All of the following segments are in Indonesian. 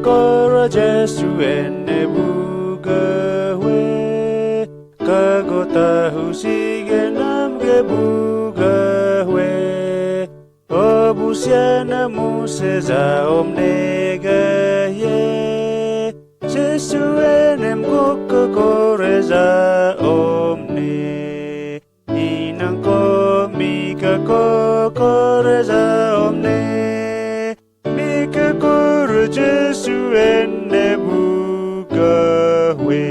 kora Jesu ene bugawe kagota husige namge bugawe obusiana museza omnega ye Jesu enem kuka koreza omne inang ko mika ko koreza omne mika kore Jesu ene bugawe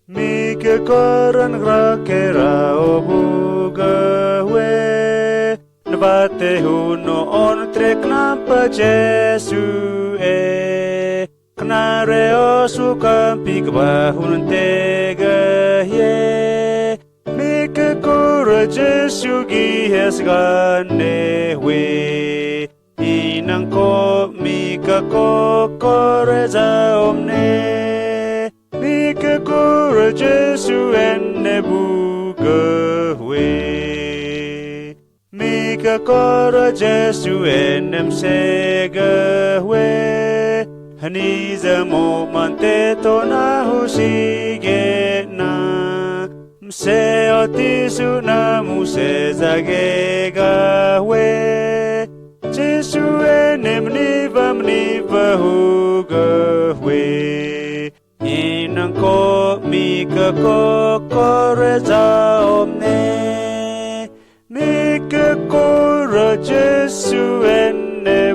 mika koran grakera obugawe Navate huno on trek nampa Jesu Knare osu kampi kebahun tega ye Mika kura Jesu gihes gane we Inang ko mika ko koreza omne Mika kura Jesu ene buga we Mika kora Jesu enem sega we Haniza mo mante tona husige na Mse otisu na muse zagega we Jesu enem niva huga we Inang ko mika ko koreza omne Mika kora Jesu ene